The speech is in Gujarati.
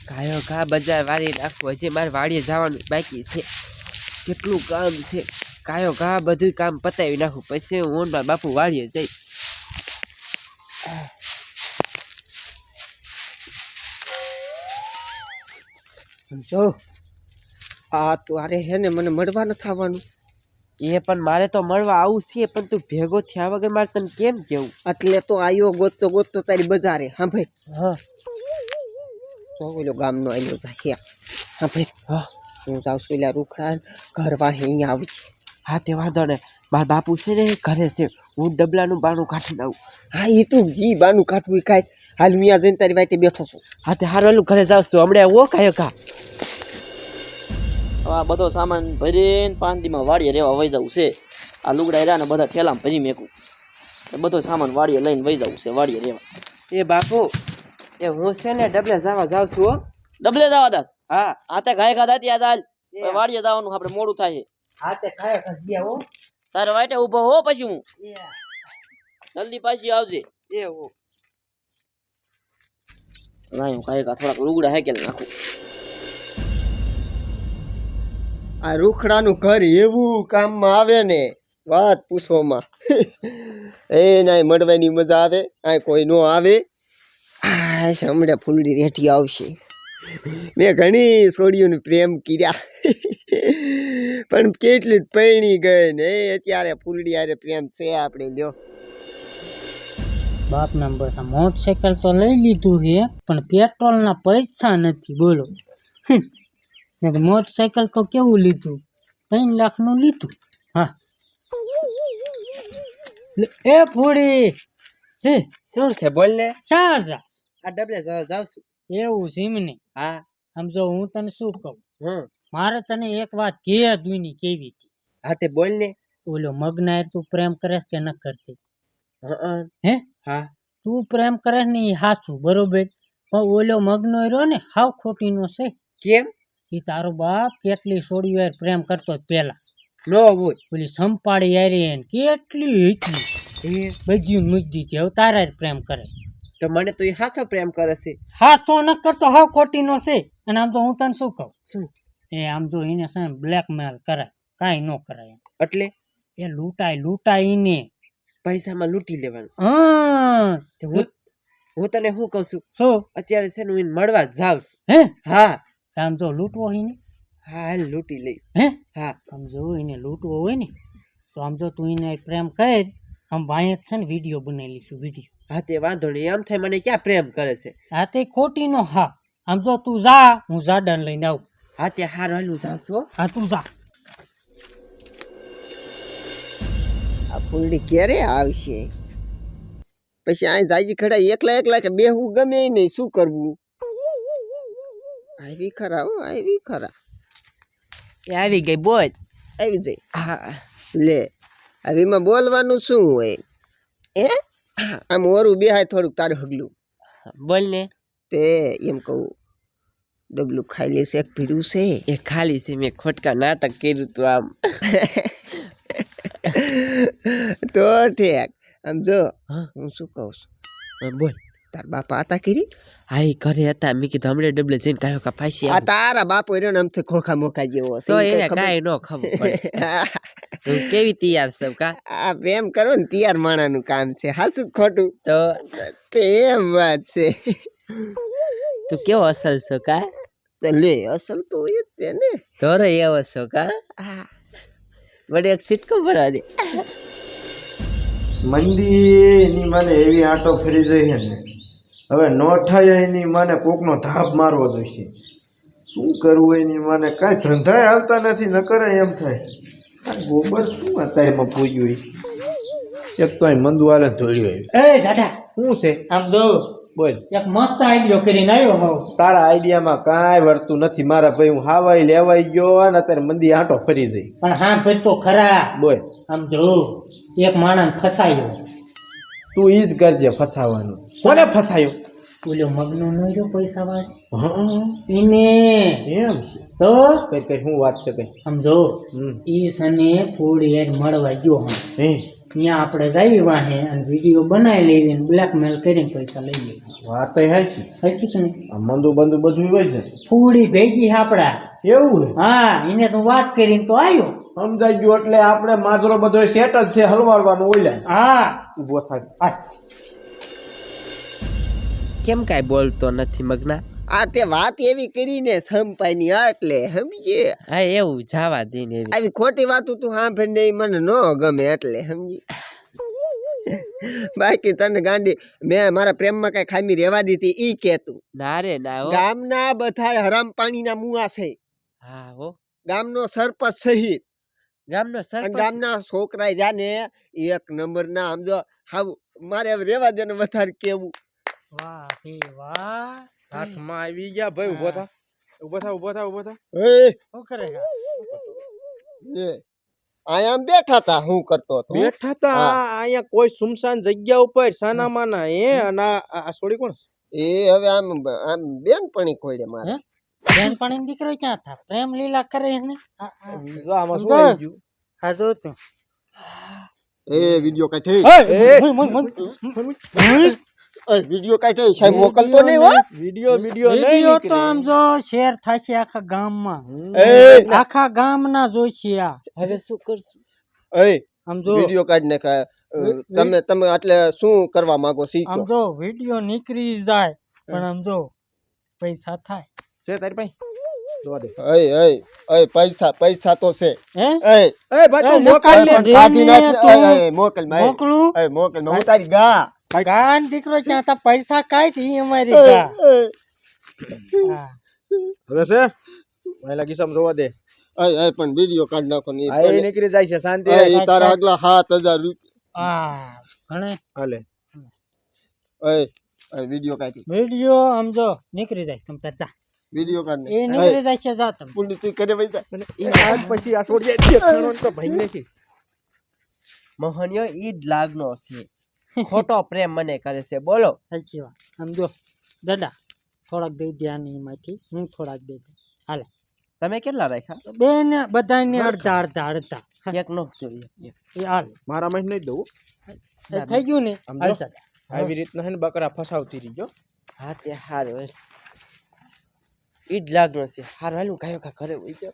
કાયો ઘા બજાર વાળી નાખવો હજી મારે વાડીએ જવાનું બાકી છે કેટલું કામ છે કાયો ઘા બધું કામ પતાવી નાખું પછી હું મારા બાપુ વાડીએ જઈ જો આ તું અરે હે ને મને મળવા નથી આવવાનું એ પણ મારે તો મળવા આવું છે પણ તું ભેગો થયા વગર મારે તને કેમ કેવું એટલે તો આવ્યો ગોતતો ગોતતો તારી બજારે હા ભાઈ હા જો ઓલો ગામનો આવ્યો જાય હા ભાઈ હા હું જાઉં છું એટલે રૂખડા ઘર વાહે અહીંયા આવી હા તે વાંધો ને મારા બાપુ છે ને ઘરે છે હું ડબલાનું બાણું કાઢીને આવું હા એ તું જી બાનું કાઢવું કાંઈ હાલ હું અહીંયા જઈને તારી વાટે બેઠો છું હા તે હારું કરું ઘરે જાઉં છું હમણાં ઓ કાયો ઘા આ બધો સામાન ભરીને 5 દીમાં વાડીએ રહેવા વહી જવું છે આ લુગડા રહ્યા ને બધા ઠેલામાં ભરી મેકું બધો સામાન વાડીએ લઈને વહી જવું છે વાડીએ રહેવા એ બાપુ એ હું છે ને ડબલે જવા જાઉં છું હો ડબલે જવા દાસ હા આ તે ગાય ખાધા ત્યાં ચાલ વાડીએ જવાનું આપણે મોડું થાય છે હા તે કાયો ઘા જીયા હો તારે વાટે ઊભો હો પછી હું જલ્દી પાછી આવજે એ હો લાય હું કાંઈ થોડાક લુગડા હેકેલ નાખું આ રૂખડાનું ઘર એવું કામમાં આવે ને વાત પૂછોમાં એ ના મળવાની મજા આવે આ કોઈ નો આવે આ હમણાં ફૂલડી રેઠી આવશે મેં ઘણી છોડીઓને પ્રેમ કર્યા પણ કેટલી જ પૈણી ગઈ ને અત્યારે ફૂલડી આરે પ્રેમ છે આપણે લ્યો બાપના બસ આ મોટરસાઇકલ તો લઈ લીધું છે પણ પેટ્રોલના પૈસા નથી બોલો મોટરસાઇકલ તો કેવું લીધું 3 લાખનું લીધું હા એ ફૂડી શું છે બોલ ને ચા જા આ ડબલે જાઉં છું એવું સીમને હા આમ જો હું તને શું કહું હમ મારે તને એક વાત કે દુની કેવી હતી હા તે બોલ ને ઓલો મગનાર તું પ્રેમ કરે કે ન કરતી હા હે હા તું પ્રેમ કરે ને એ હાચું બરોબર પણ ઓલો મગનો રહ્યો ને હાવ ખોટીનો છે કેમ એ તારો બાપ કેટલી છોડી વાર પ્રેમ કરતો પેલા નો બોલ ઓલી સંપાડી યારી એને કેટલી હતી બધી મૂકી દીધી હવે તારા પ્રેમ કરે તો મને તો એ હાસો પ્રેમ કરે છે હાચો ન કરતો હાવ ખોટીનો છે અને આમ તો હું તને શું કહું શું એ આમ જો એને છે બ્લેકમેલ કરાય કાંઈ ન કરાય એટલે એ લૂંટાય એને પૈસામાં લૂંટી લેવાનું હા તો હું તને શું કહું છું શું અત્યારે છે ને હું એને મળવા જ જાઉં છું હે હા આમ જો લૂંટવો હોય ને હા હાલ લૂંટી લઈ હે હા આમ જો એને લૂંટવો હોય ને તો આમ જો તું એને પ્રેમ કર આમ ભાઈ જ છે ને વિડીયો બનાવી લઈશું વિડીયો હા તે વાંધો નહીં એમ થાય મને ક્યાં પ્રેમ કરે છે હા તે ખોટીનો હા આમ જો તું જા હું જાડાને લઈને આવું હા તે હાર હાલું જાઉં છું હો. હા તું જા આ ફૂલડી ક્યારે આવશે પછી આ જાજી ખડા એકલા કે બેહવું ગમે નહીં શું કરવું આવી ખરા હો આવી ખરા એ આવી ગઈ બોલ આવી જાય હા લે હવેમાં બોલવાનું શું હોય એ આમ ઓરું બેહાય થોડુંક તારું હગલું બોલ ને તે એમ કહું ડબલું ખાઈ લેશે એક પીડું છે એ ખાલી છે મેં ખોટકા નાટક કર્યું તું આમ તો ઠેક આમ જો હા. હું શું કહું છું બોલ તાર બાપા હતા કરી હા એ ઘરે હતા મેં કીધું હમણાં ડબલે જઈને કાયો કા પાછી આ તારા બાપો રહ્યો ને આમથી ખોખા મોખા જેવો હશે તો ઈ એને કાંઈ કાંઈ ન ખબર પડે હું કેવી તૈયાર છું કા આ પ્રેમ કરો ને તૈયાર માણાનું કામ છે હાસું ખોટું તો તે એમ વાત છે તું કેવો અસલ છો કા તો લે અસલ તો હોય જ તે ને ધોરે એવો છો કા વડે એક સિટકો ભરવા દે મંદીની મને એવી આંટો ફરી રહી છે ને હવે નો થાય એની મને કોકનો ધાપ મારવો જોઈશે શું કરવું એની મને કાંઈ ધંધાય હાલતા નથી ન કરે એમ થાય આ ગોબર શું હતા એમાં પૂજ્યું એક તો અહીં મંદુ હાલે ધોળ્યો એ જાડા શું છે આમ જો બોલ એક મસ્ત આઈડિયો કરીને આવ્યો હોવ તારા આઈડિયામાં કાંઈ વર્તું નથી મારા ભાઈ હું હાવાઈ લેવાઈ ગયો અને અત્યારે મંદી આંટો ફરી જઈ પણ હા ભાઈ તો ખરા બોલ આમ જો એક માણસ ફસાયો તું ઈ જ કરજે ફસાવાનું કોને ફસાયો ઓલો મગનો ન રહ્યો પૈસા વાળો હા એને એમ છે તો કઈ કઈ શું વાત છે કઈ આમ જો હમ ઈ સને ફૂડ યાર મળવા ગયો હમ હે ત્યાં આપણે જઈએ વાહે અને વિડીયો બનાવી લઈએ અને બ્લેકમેલ કરીને પૈસા લઈ લઈએ. વાત તો હાચી. હશે કે નહીં? આ મંદુ બંદુ બધું હોય છે ફૂડી ભેગી આપડા. એવું ને હા, એને તું વાત કરીને તો આવ્યો. સમજાઈ ગયું એટલે આપણે માજરો બધો સેટ જ છે હલવાડવાનું ઓલ્યા હા ઊભો થાય હા. કેમ કાંઈ બોલતો નથી મગના? આ તે વાત એવી કરીને સંપાઈની આ એટલે સમજે હા એવું જવા દે ને એવી. આવી ખોટી વાતો તું સાંભળીને ઈ મને ન ગમે એટલે સમજી. બાકી તને ગાંડી મેં મારા પ્રેમમાં કઈ ખામી રહેવા દીધી ઈ કેતું. ના રે ના હો. ગામના બધા હરામ પાણીના મુવા છે, હા હો. ગામનો સરપંચ સહિત ગામનો અને સરપંચ. ગામના છોકરા જાને એક નંબર ના સમજો. હાવ મારે હવે રેવા દે ને વધારે કેવું. વાહ ભઈ વાહ. હાથમાં આવી ગયા ભાઈ ઊભો થા ઊભો થા ઊભો થા ઊભો થા શું કરે છે? આયા આમ બેઠા તા હું કરતો હતો. બેઠા તા હા. અહીંયા કોઈ સુમસાન જગ્યા ઉપર સાના માના હે અને આ છોડી કોણ એ હવે આમ આમ બેનપણી કોઈડે મારે. હે? બેનપણીનો દીકરો ક્યાં થા? પ્રેમ લીલા કરે છે ને? જો આમાં શું આવી ગયું આ જો તું. એ વિડિયો કાઢી વિડિયો કાઢી સાહેબ મોકલતો નહીં હો. વિડિયો વિડિયો નહીં વિડીયો તો નીકળે. આમ જો શેર થશે આખા ગામમાં. એ આખા ગામના જોઈશે આ. હવે શું કરશું? એ આમ જો વિડિયો કાઢી નાખા. તમે એટલે શું કરવા માંગો શીખો. આમ જો વિડીયો નીકળી જાય પણ આમ જો પૈસા થાય. છે તારી પાસે જોવા દે એ પૈસા પૈસા તો છે. હે? એ એ ભાઈ તું એ મોકલ લે નકર કાઢી નાખ ને. તું મોકલ ભાઈ. મોકલું મોકલ હું તારી ગા. ગાન દીકરો ક્યાં તા પૈસા કાઢ ઈ અમારી ગા. હા. હવે છે ભાઈ લાગી સમ જોવા દે પણ વિડિયો કાઢી નાખો ને આ એ નીકળી જાય છે શાંતિ એ તારા આગલા 7000 રૂપિયા. હા ભણે હાલે વિડિયો કાઢી વિડીયો આમ જો નીકળી જાય તમ તાર જા. વિડિયો કાઢી એ નીકળી જાય છે જા તમ. પુંડી તું કરે પૈસા. એ આજ પછી આ છોડી જાય ખાણો તો ભાઈ નથી મોહનિયો ઈ જ લાગનો છે. ખોટો પ્રેમ મને કરે છે બોલો. સાચી વાત. આમ જો દાદા થોડાક દઈ દે આની એમાંથી હું થોડાક દઈ દઉં. હાલે તમે કેટલા રાખ્યા? બેન બધાને અડધા અડધા અડધા. એક નો જોઈએ. એ હાલ મારા માં નહીં દઉં એ થઈ ગયું ને આમ હાલ જો. ચાલ. આવી રીતના હે ને બકરા ફસાવતી રહીજો હા તે હારું ઈ જ લાગનો છે. હારું હાલું કાયો કા ઘરે હોય તો